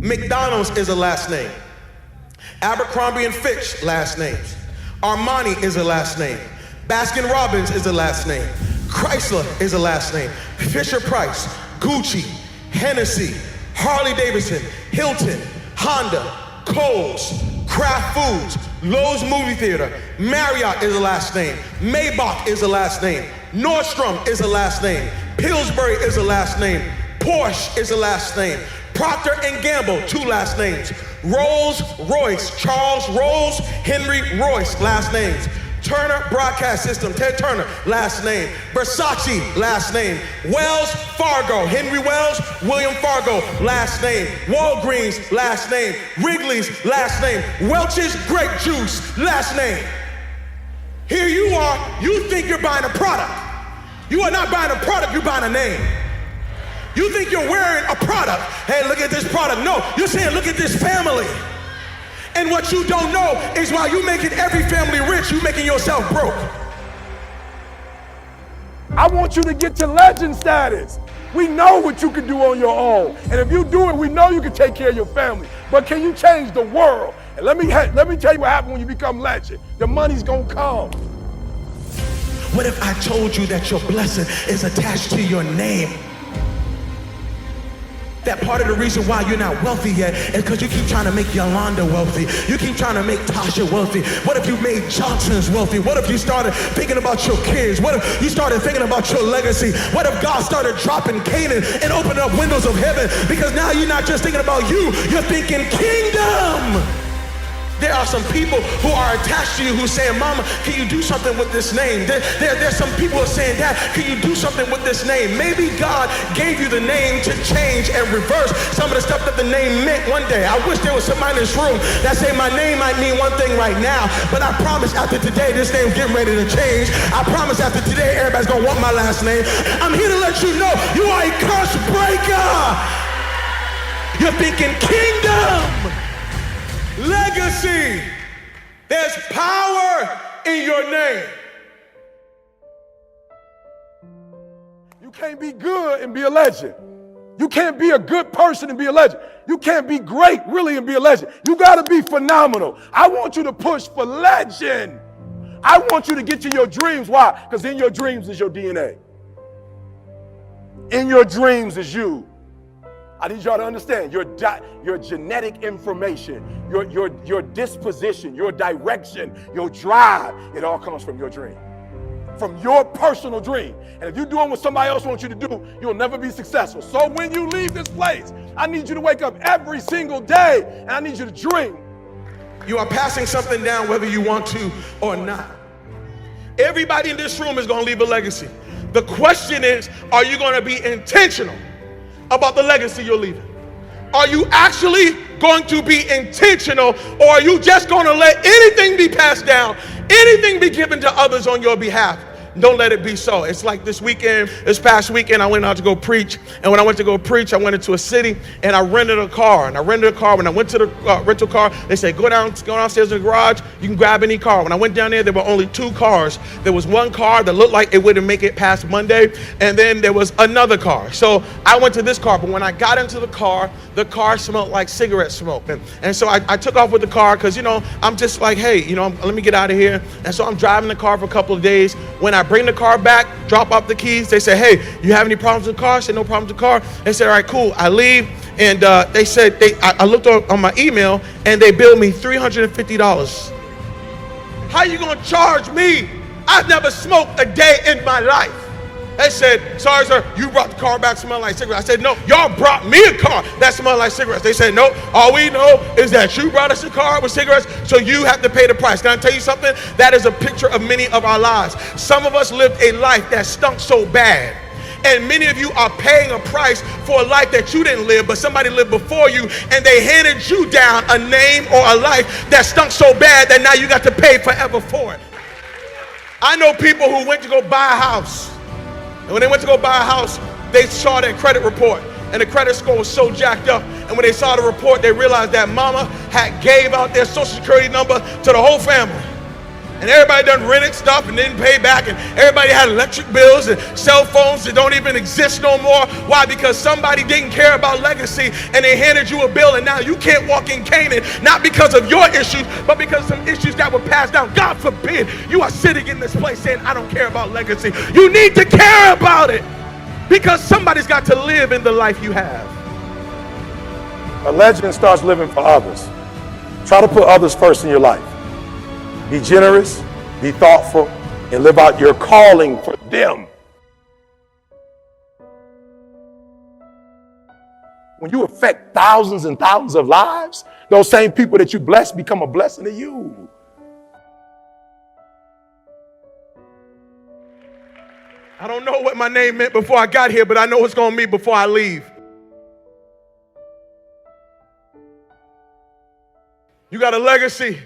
McDonald's is a last name. Abercrombie and Fitch, last names. Armani is a last name. Baskin Robbins is a last name. Chrysler is a last name. Fisher Price, Gucci, Hennessy, Harley Davidson, Hilton, Honda, Kohl's, Kraft Foods, Lowe's Movie Theater, Marriott is a last name. Maybach is a last name. Nordstrom is a last name. Pillsbury is a last name. Porsche is a last name. Procter & Gamble, 2 last names. Rolls Royce, Charles Rolls, Henry Royce, last names. Turner Broadcast System, Ted Turner, last name. Versace, last name. Wells Fargo, Henry Wells, William Fargo, last name. Walgreens, last name. Wrigley's, last name. Welch's Grape Juice, last name. Here you are, you think you're buying a product. You are not buying a product, you're buying a name. You think you're wearing a product. Hey, look at this product. No, you're saying, look at this family. And what you don't know is while you're making every family rich, you're making yourself broke. I want you to get to legend status. We know what you can do on your own. And if you do it, we know you can take care of your family. But can you change the world? And let me tell you what happens when you become legend. The money's gonna come. What if I told you that your blessing is attached to your name? That part of the reason why you're not wealthy yet is because you keep trying to make Yolanda wealthy. You keep trying to make Tasha wealthy. What if you made Johnson's wealthy? What if you started thinking about your kids? What if you started thinking about your legacy? What if God started dropping Canaan and opening up windows of heaven? Because now you're not just thinking about you, you're thinking kingdom. There are some people who are attached to you who are saying, Mama, can you do something with this name? There's some people who are saying, Dad, can you do something with this name? Maybe God gave you the name to change and reverse some of the stuff that the name meant one day. I wish there was somebody in this room that say my name might mean one thing right now, but I promise after today, this name's getting ready to change. I promise after today, everybody's gonna want my last name. I'm here to let you know you are a curse breaker. You're thinking kingdom. Legacy. There's power in your name. You can't be good and be a legend. You can't be a good person and be a legend. You can't be great really and be a legend. You gotta be phenomenal. I want you to push for legend. I want you to get to your dreams. Why? Because in your dreams is your DNA. In your dreams is you. I need y'all to understand your genetic information, your disposition, your direction, your drive, it all comes from your dream, from your personal dream. And if you're doing what somebody else wants you to do, you'll never be successful. So when you leave this place, I need you to wake up every single day and I need you to dream. You are passing something down whether you want to or not. Everybody in this room is going to leave a legacy. The question is, are you going to be intentional about the legacy you're leaving? Are you actually going to be intentional, or are you just going to let anything be passed down, anything be given to others on your behalf? Don't let it be so. It's like this past weekend, I went out to go preach. And when I went to go preach, I went into a city and I rented a car. And I rented a car. When I went to the rental car, they said, go downstairs in the garage. You can grab any car. When I went down there, there were only 2 cars. There was one car that looked like it wouldn't make it past Monday. And then there was another car. So I went to this car. But when I got into the car smelled like cigarette smoke. And so I took off with the car because, I'm just like, hey, let me get out of here. And so I'm driving the car for a couple of days. When I bring the car back, drop off the keys, they say, hey, you have any problems with the car? I said, no problems with the car. They said, all right, cool. I leave. And they said, I looked on my email and they billed me $350. How you gonna charge me? I've never smoked a day in my life. They said, sorry, sir, you brought the car back smelling like cigarettes. I said, no, y'all brought me a car that smelled like cigarettes. They said, no, all we know is that you brought us a car with cigarettes, so you have to pay the price. Can I tell you something? That is a picture of many of our lives. Some of us lived a life that stunk so bad. And many of you are paying a price for a life that you didn't live, but somebody lived before you, and they handed you down a name or a life that stunk so bad that now you got to pay forever for it. I know people who went to go buy a house. And when they went to go buy a house, they saw their credit report, and the credit score was so jacked up. And when they saw the report, they realized that mama had gave out their social security number to the whole family. And everybody done rented stuff and didn't pay back, and everybody had electric bills and cell phones that don't even exist no more. Why? Because somebody didn't care about legacy and they handed you a bill, and now you can't walk in Canaan, not because of your issues, but because of some issues that were passed down. God forbid you are sitting in this place saying, I don't care about legacy. You need to care about it, because somebody's got to live in the life you have. A legend starts living for others. Try to put others first in your life. Be generous, be thoughtful, and live out your calling for them. When you affect thousands and thousands of lives, those same people that you bless become a blessing to you. I don't know what my name meant before I got here, but I know it's going to mean before I leave. You got a legacy.